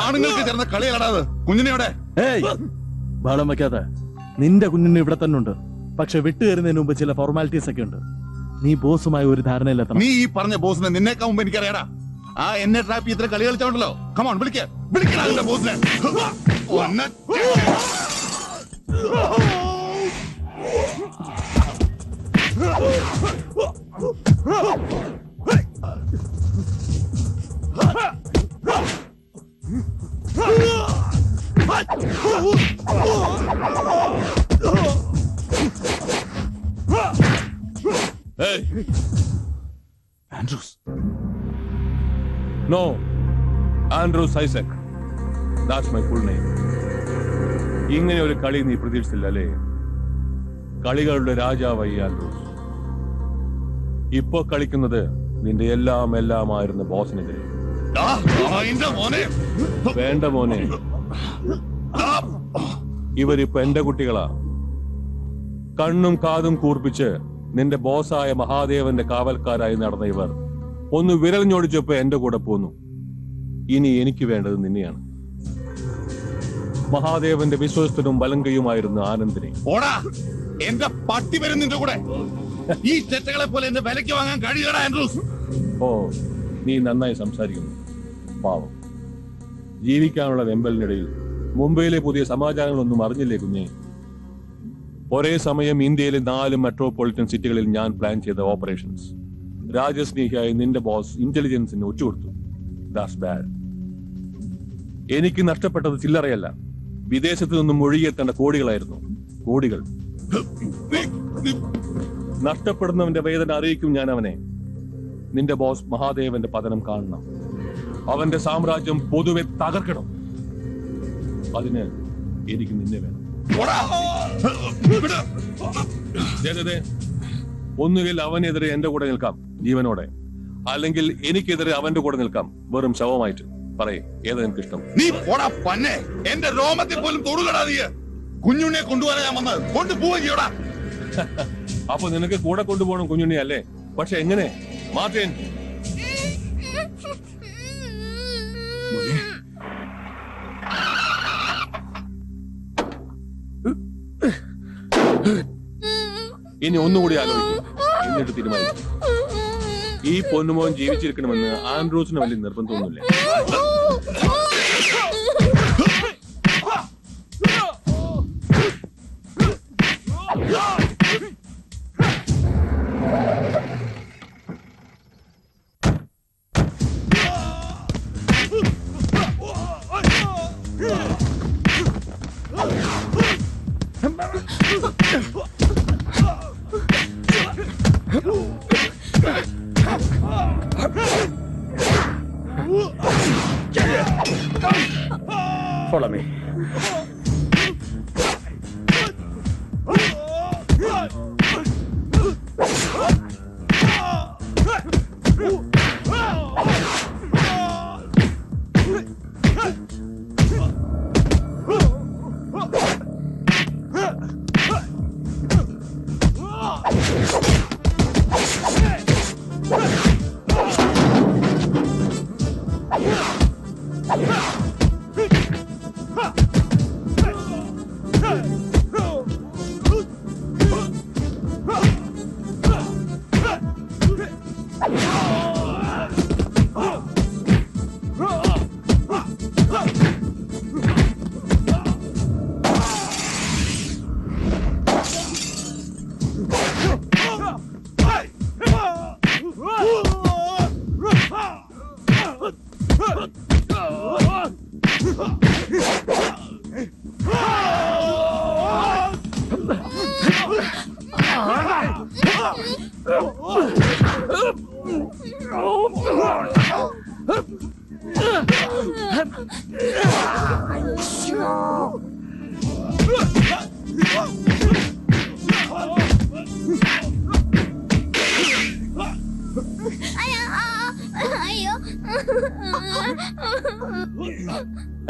ആണുങ്ങൾക്ക് ചേർന്ന കളികളാത്. കുഞ്ഞിനെയോടെ ബഹളം വെക്കാതെ. നിന്റെ കുഞ്ഞിന് ഇവിടെ തന്നെ ഉണ്ട്. പക്ഷെ വിട്ടുകയറുന്നതിന് മുമ്പ് ചില ഫോർമാലിറ്റീസ് ഒക്കെ ഉണ്ട്. നീ ബോസുമായി ഒരു ധാരണയിലെത്തണം. നീ ഈ പറഞ്ഞ ബോസിനെ നിന്നേക്കാ മുമ്പ് എനിക്കറിയാടാ. ആ എന്നെ ട്രാപ്പ് ഇത്ര കളി കളിച്ചോണ്ടല്ലോ. കമോൺ വിളിക്കണ ബോസിനെ. Hey! Andrews. No. Andrews Isaac. That's my full name. ഇങ്ങനെ ഒരു കളി നീ പ്രതീക്ഷിച്ചില്ല അല്ലേ? കളികളുടെ രാജാവായി ആൻഡ്രൂസ്. ഇപ്പോ കളിക്കുന്നത് നിന്റെ എല്ലാമായിരുന്ന ബോസിനെതിരെ. വേണ്ട മോനെ, ഇവരിപ്പോ എന്റെ കുട്ടികളാ. കണ്ണും കാതും കൂർപ്പിച്ച് നിന്റെ ബോസായ മഹാദേവന്റെ കാവൽക്കാരായി നടന്ന ഇവർ ഒന്ന് വിരലിഞ്ഞോടിച്ചപ്പോ എന്റെ കൂടെ പോന്നു. ഇനി എനിക്ക് വേണ്ടത് നിന്നെയാണ്. മഹാദേവന്റെ വിശ്വസ്തനും ബലങ്കയുമായിരുന്നു ആനന്ദിനെ. എന്റെ പട്ടി വരും നിന്റെ കൂടെ. ഈ ചെറ്റകളെ പോലെ എന്നെ വിലക്ക് വാങ്ങാൻ കഴിയടാ ആൻഡ്രൂസ്. ഓ, നീ നന്നായി സംസാരിക്കുന്നു. പാവം, ജീവിക്കാനുള്ള വെമ്പലിനിടയിൽ മുംബൈയിലെ പുതിയ സമാചാരങ്ങളൊന്നും അറിഞ്ഞില്ലേ കുഞ്ഞെ? ഒരേ സമയം ഇന്ത്യയിലെ 4 മെട്രോപൊളിറ്റൻ സിറ്റികളിൽ ഞാൻ പ്ലാൻ ചെയ്ത ഓപ്പറേഷൻസ് രാജസ്നേഹിയായി നിന്റെ ബോസ് ഇന്റലിജൻസിന് ഒറ്റുകൊടുത്തു. That's bad. എനിക്ക് നഷ്ടപ്പെട്ടത് ചില്ലറയല്ല, വിദേശത്ത് നിന്നും ഒഴുകിയെത്തേണ്ട കോടികളായിരുന്നു. കോടികൾ. നഷ്ടപ്പെടുന്നവന്റെ വേദന അറിയിക്കും ഞാൻ അവനെ. നിന്റെ ബോസ് മഹാദേവന്റെ പതനം കാണണം. അവന്റെ സാമ്രാജ്യം പൊതുവെ തകർക്കണം. അതിന് എനിക്ക് നിന്നെ വേണം. ഒന്നുകിൽ അവനെതിരെ എന്റെ കൂടെ നിൽക്കാം ജീവനോടെ, അല്ലെങ്കിൽ എനിക്കെതിരെ അവന്റെ കൂടെ നിൽക്കാം വെറും ശവമായിട്ട്. പറയേ, ഏതാ നിനക്ക് ഇഷ്ടം? നീ പോടാ പന്നെ. എന്റെ രോമത്തിൽ പോലും തൊടുകടാ നീ. കുഞ്ഞുണ്ണിയെ കൊണ്ടുപോകാൻ ഞാൻ വന്നത്. കൊണ്ടുപോവുകയോടാ. അപ്പൊ നിനക്ക് കൂടെ കൊണ്ടുപോകണം കുഞ്ഞുണ്ണി അല്ലേ? പക്ഷെ എങ്ങനെ? മാർട്ടിൻ, ഇനി ഒന്നുകൂടി ആലോചിക്കും, എന്നിട്ട് തീരുമാനിക്കും. ഈ പൊന്നുമോൻ ജീവിച്ചിരിക്കണമെന്ന് ആൻഡ്രൂസിന് വലിയ നിർബന്ധമൊന്നുമില്ല. Follow me.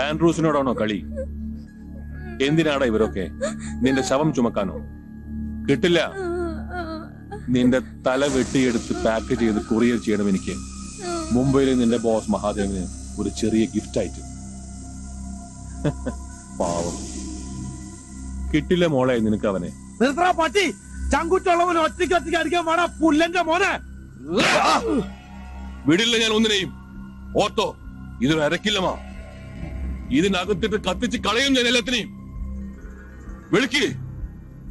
ആൻഡ്രൂസിനോടാണോ കളി? എന്തിനാടാ ഇവരൊക്കെ? നിന്റെ ശവം ചുമക്കാനോ? കിട്ടില്ല. നിന്റെ തല വെട്ടിയെടുത്ത് പാക്ക് ചെയ്ത് കൊറിയർ ചെയ്യണം എനിക്ക്. മുംബൈയിലെ നിന്റെ ബോസ് മഹാദേവന് ഒരു ചെറിയ ഗിഫ്റ്റ് ആയിട്ട്. പാവം, കിട്ടില്ല മോളെ നിനക്ക് അവനെ. നിർത്തടാ പട്ടി, ചങ്കുറ്റുള്ളവന് ഒറ്റയ്ക്ക് അടിക്കാൻ വേണം പുല്ലന്റെ മോനെ. വിടില്ല ഞാൻ ഒന്നിനെയും. ഓർത്തോ, ഇതൊരു അരക്കില്ലമാ. ഇതിനകത്തിട്ട് കത്തിച്ച് കളയും ഞാൻ എല്ലാത്തിനെയും. വിളിക്ക്,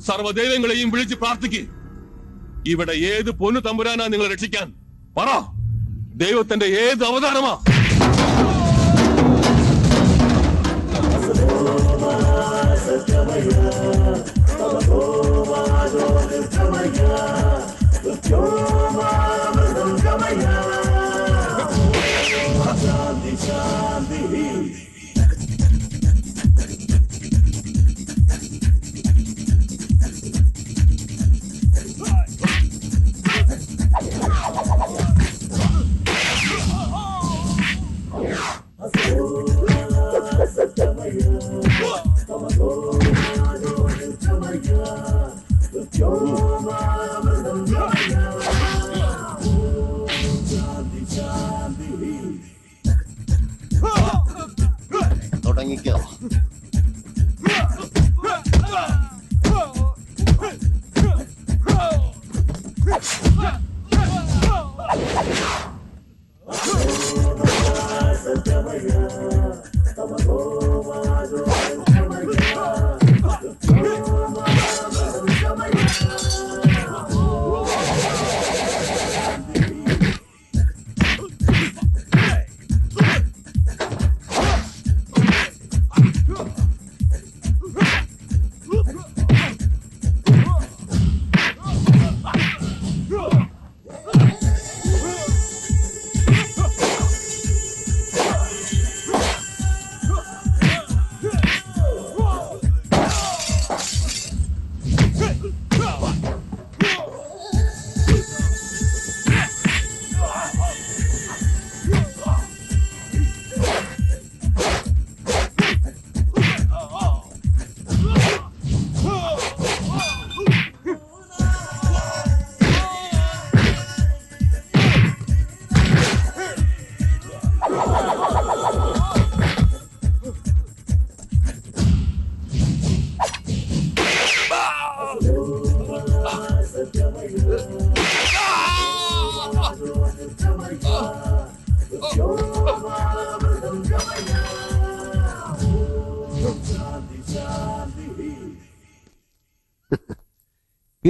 സർവ്വദൈവങ്ങളെയും വിളിച്ച് പ്രാർത്ഥിക്ക്. ഇവിടെ ഏത് പൊന്നു തമ്പുരാനാ നിങ്ങളെ രക്ഷിക്കാൻ? പറ, ദൈവത്തിന്റെ ഏത് അവതാരമാ? തുടങ്ങിക്കോ.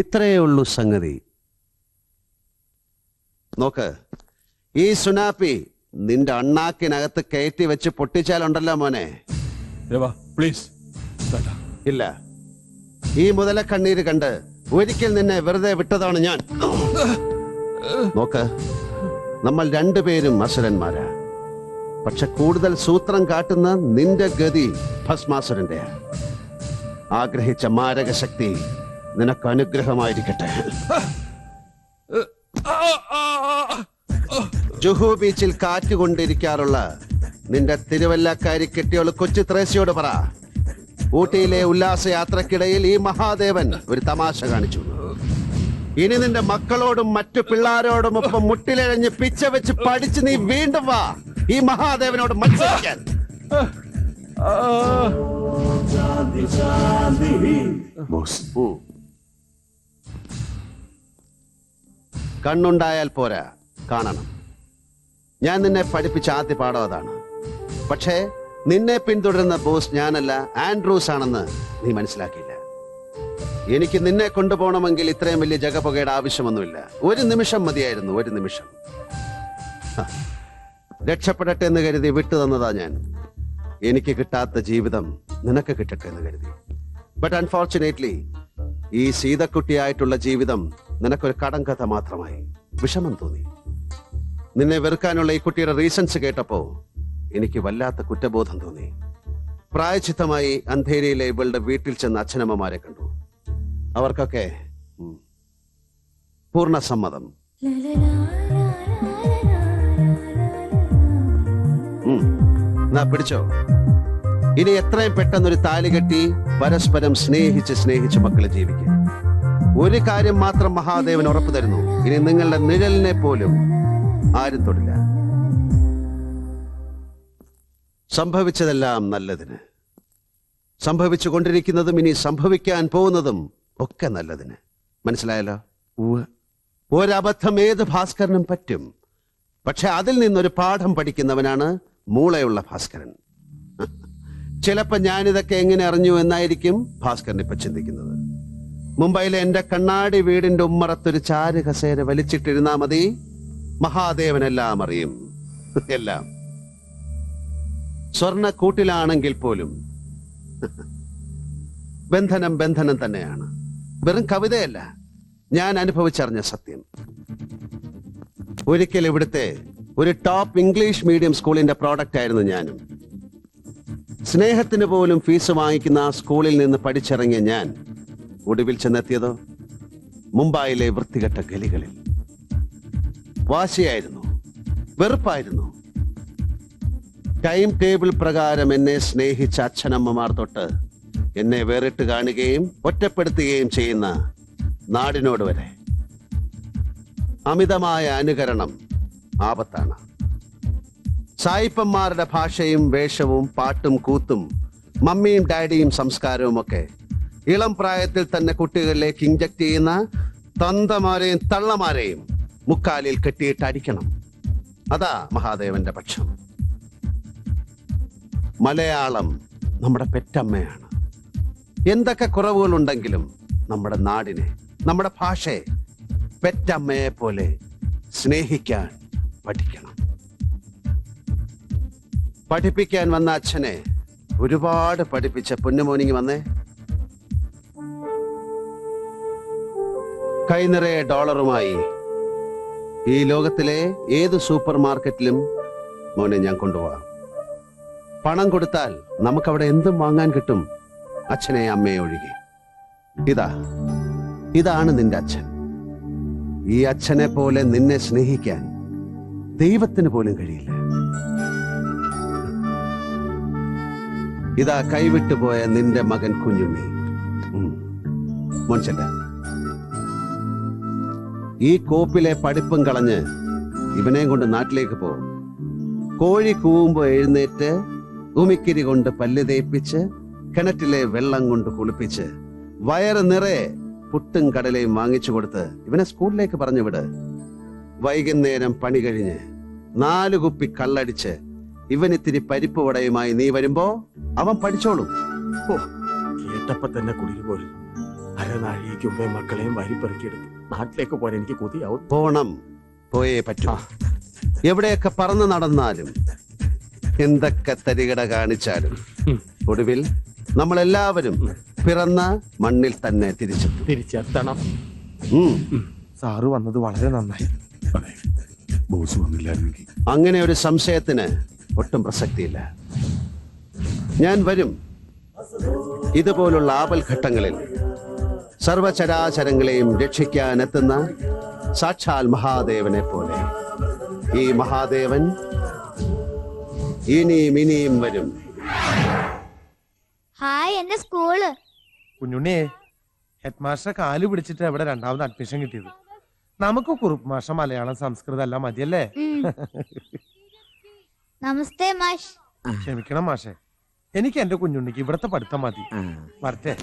ഇത്രയേ ഉള്ളൂ സംഗതി. നോക്ക്, ഈ സുനാപ്പി നിന്റെ അണ്ണാക്കിനകത്ത് കയറ്റി വെച്ച് പൊട്ടിച്ചാലുണ്ടല്ലോ മോനെ. പ്ലീസ്. ഇല്ല, ഈ മുതലക്കണ്ണീര് കണ്ട് ഒരിക്കൽ നിന്നെ വെറുതെ വിട്ടതാണ് ഞാൻ. നോക്ക്, നമ്മൾ രണ്ടുപേരും അസുരന്മാരാ. പക്ഷെ കൂടുതൽ സൂത്രം കാട്ടുന്ന നിന്റെ ഗതി ഭസ്മാസുരന്റെ. ആഗ്രഹിച്ച മാരകശക്തി നിനക്ക് അനുഗ്രഹമായിരിക്കട്ടെ. ജുഹു ബീച്ചിൽ കാറ്റുകൊണ്ടിരിക്കാറുള്ള നിന്റെ തിരുവല്ലക്കാരി കെട്ടിയോള് കൊച്ചു ത്രേസ്യയോട് പറ, ഊട്ടിയിലെ ഉല്ലാസയാത്രക്കിടയിൽ ഈ മഹാദേവൻ ഒരു തമാശ കാണിച്ചു. ഇനി നിന്റെ മക്കളോടും മറ്റു പിള്ളാരോടും ഒപ്പം മുട്ടിലഴഞ്ഞ് പിച്ച വെച്ച് പഠിച്ച് നീ വീണ്ടും വാ ഈ മഹാദേവനോട് മത്സരിക്കാൻ. കണ്ണുണ്ടായാൽ പോരാ, കാണണം. ഞാൻ നിന്നെ പഠിപ്പിച്ച ആദ്യ പാഠം അതാണ്. പക്ഷേ നിന്നെ പിന്തുടരുന്ന ബോസ് ഞാനല്ല, ആൻഡ്രൂസ് ആണെന്ന് നീ മനസ്സിലാക്കിയില്ല. എനിക്ക് നിന്നെ കൊണ്ടുപോകണമെങ്കിൽ ഇത്രയും വലിയ ജഗപുകയുടെ ആവശ്യമൊന്നുമില്ല. ഒരു നിമിഷം മതിയായിരുന്നു, ഒരു നിമിഷം. രക്ഷപ്പെടട്ടെ എന്ന് കരുതി വിട്ടു തന്നതാ ഞാൻ. എനിക്ക് കിട്ടാത്ത ജീവിതം നിനക്ക് കിട്ടട്ടെ എന്ന് കരുതി. ബട്ട് അൺഫോർച്ചുനേറ്റ്ലി ഈ സീതക്കുട്ടിയായിട്ടുള്ള ജീവിതം നിനക്കൊരു കടം കഥ മാത്രമായി. വിഷമം തോന്നി. നിന്നെ വെറുക്കാനുള്ള ഈ കുട്ടിയുടെ റീസൺസ് കേട്ടപ്പോ എനിക്ക് വല്ലാത്ത കുറ്റബോധം തോന്നി. പ്രായച്ചിത്തമായി അന്ധേരിയിലെ ഇവളുടെ വീട്ടിൽ ചെന്ന് അച്ഛനമ്മമാരെ കണ്ടു. അവർക്കൊക്കെ പൂർണ്ണ സമ്മതം. പിടിച്ചോ. ഇനി എത്രയും പെട്ടെന്നൊരു താലി കെട്ടി പരസ്പരം സ്നേഹിച്ച് മക്കളെ ജീവിക്കും. ഒരു കാര്യം മാത്രം മഹാദേവൻ ഉറപ്പു തരുന്നു, ഇനി നിങ്ങളുടെ നിഴലിനെ പോലും ആരും തൊടില്ല. സംഭവിച്ചതെല്ലാം നല്ലതിന്, സംഭവിച്ചു കൊണ്ടിരിക്കുന്നതും ഇനി സംഭവിക്കാൻ പോകുന്നതും ഒക്കെ നല്ലതിന്. മനസ്സിലായല്ലോ? ഒരബദ്ധം ഏത് ഭാസ്കരനും പറ്റും. പക്ഷെ അതിൽ നിന്നൊരു പാഠം പഠിക്കുന്നവനാണ് മൂളയുള്ള ഭാസ്കരൻ. ചിലപ്പോ ഞാനിതൊക്കെ എങ്ങനെ അറിഞ്ഞു എന്നായിരിക്കും ഭാസ്കരൻ ഇപ്പൊ ചിന്തിക്കുന്നത്. മുംബൈയിലെ എന്റെ കണ്ണാടി വീടിന്റെ ഉമ്മറത്തൊരു ചാരു കസേര വലിച്ചിട്ടിരുന്നാ മതി, മഹാദേവനെല്ലാം അറിയും. എല്ലാം സ്വർണ്ണക്കൂട്ടിലാണെങ്കിൽ പോലും ബന്ധനം ബന്ധനം തന്നെയാണ്. വെറും കവിതയല്ല, ഞാൻ അനുഭവിച്ചറിഞ്ഞ സത്യം. ഒരിക്കൽ ഇവിടുത്തെ ഒരു ടോപ്പ് ഇംഗ്ലീഷ് മീഡിയം സ്കൂളിന്റെ പ്രോഡക്റ്റ് ആയിരുന്നു ഞാനും. സ്നേഹത്തിന് പോലും ഫീസ് വാങ്ങിക്കുന്ന ആ സ്കൂളിൽ നിന്ന് പഠിച്ചിറങ്ങിയ ഞാൻ ഒടുവിൽ ചെന്നെത്തിയതോ മുംബൈയിലെ വൃത്തികെട്ട ഗലികളിൽ. വാശിയായിരുന്നു, വെറുപ്പായിരുന്നു. ടൈം ടേബിൾ പ്രകാരം എന്നെ സ്നേഹിച്ച അച്ഛനമ്മമാർ തൊട്ട് എന്നെ വേറിട്ട് കാണുകയും ഒറ്റപ്പെടുത്തുകയും ചെയ്യുന്ന നാടിനോട് വരെ. അമിതമായ അനുകരണം ആപത്താണ്. സായിപ്പന്മാരുടെ ഭാഷയും വേഷവും പാട്ടും കൂത്തും മമ്മിയും ഡാഡിയും സംസ്കാരവും ഒക്കെ ഇളം പ്രായത്തിൽ തന്നെ കുട്ടികളിലേക്ക് ഇഞ്ചക്ട് ചെയ്യുന്ന തന്തമാരെയും തള്ളമാരെയും മുക്കാലിൽ കെട്ടിയിട്ട് അടിക്കണം. അതാ മഹാദേവന്റെ പക്ഷം. മലയാളം നമ്മുടെ പെറ്റമ്മയാണ്. എന്തൊക്കെ കുറവുകളുണ്ടെങ്കിലും നമ്മുടെ നാടിനെ, നമ്മുടെ ഭാഷയെ പെറ്റമ്മയെ പോലെ സ്നേഹിക്കാൻ പഠിക്കണം. പഠിപ്പിക്കാൻ വന്ന അച്ഛനെ ഒരുപാട് പഠിപ്പിച്ച പൊന്നുമോനിങ് വന്നേ. കൈനിറയെ ഡോളറുമായി ഈ ലോകത്തിലെ ഏത് സൂപ്പർ മാർക്കറ്റിലും മോനെ ഞാൻ കൊണ്ടുപോവാം. പണം കൊടുത്താൽ നമുക്കവിടെ എന്തും വാങ്ങാൻ കിട്ടും, അച്ഛനെ അമ്മയെ ഒഴികെ. ഇതാണ് നിന്റെ അച്ഛൻ. ഈ അച്ഛനെ പോലെ നിന്നെ സ്നേഹിക്കാൻ ദൈവത്തിന് പോലും കഴിയില്ല. ഇതാ കൈവിട്ടുപോയ നിന്റെ മകൻ കുഞ്ഞുണ്ണി. മോൻചന്റെ ഈ കോപ്പിലെ പഠിപ്പും കളഞ്ഞ് ഇവനെയും കൊണ്ട് നാട്ടിലേക്ക് പോ. കോഴി കൂവുമ്പോ എഴുന്നേറ്റ് ഉമിക്കിരി കൊണ്ട് പല്ല് തേപ്പിച്ച് കിണറ്റിലെ വെള്ളം കൊണ്ട് കുളിപ്പിച്ച് വയറ് നിറയെ പുട്ടും കടലയും വാങ്ങിച്ചു കൊടുത്ത് ഇവനെ സ്കൂളിലേക്ക് പറഞ്ഞു വിട്. വൈകുന്നേരം പണി കഴിഞ്ഞ് 4 കുപ്പി കള്ളടിച്ച് ഇവനിത്തിരി പരിപ്പ് വടയുമായി നീ വരുമ്പോ അവൻ പഠിച്ചോളും. കേട്ടപ്പോ തന്നെ കുളിര് പോലും. അരനാഴിക്ക് മുമ്പേ മക്കളെയും വാരിപ്പെറുക്കിയെടുത്തു നാട്ടിലേക്ക് പോകാൻ എനിക്ക് കൊതിയാവും. പോണം, പോയേ പറ്റൂ. എവിടെയൊക്കെ പറന്ന് നടന്നാലും എന്തൊക്കെ തരികട കാണിച്ചാലും ഒടുവിൽ നമ്മളെല്ലാവരും പിറന്ന മണ്ണിൽ തന്നെ തിരിച്ചെത്തണം. സാറ് വന്നത് വളരെ നന്നായി. ബോസ് വന്നില്ലായിരുന്നെങ്കിൽ അങ്ങനെ ഒരു സംശയത്തിന് ഒട്ടും പ്രസക്തിയില്ല. ഞാൻ വരും. ഇതുപോലുള്ള ആപൽഘട്ടങ്ങളിൽ സർവചരാചരങ്ങളെയും രക്ഷിക്കാൻ എത്തുന്ന സാക്ഷാൽ മഹാദേവനെ പോലെ. ഈ മഹാദേവൻ ഇനിയും ഇനിയും വരും. ഹായ്, എന്റെ സ്കൂള്. കുഞ്ഞുണ്ണിയെ, ഹെഡ് മാസ്റ്റർ കാല് പിടിച്ചിട്ട് എവിടെ രണ്ടാമത് അഡ്മിഷൻ കിട്ടിയത്? നമുക്ക് കുറുപ്പ് മാഷ മലയാളം സംസ്കൃതം എല്ലാം മതിയല്ലേ? നമസ്തേ മാഷ്. ക്ഷമിക്കണം മാഷെ, എനിക്ക് എന്റെ കുഞ്ഞുണ്ണിക്ക് ഇവിടത്തെ പഠിത്തം മതി. വരട്ടെ.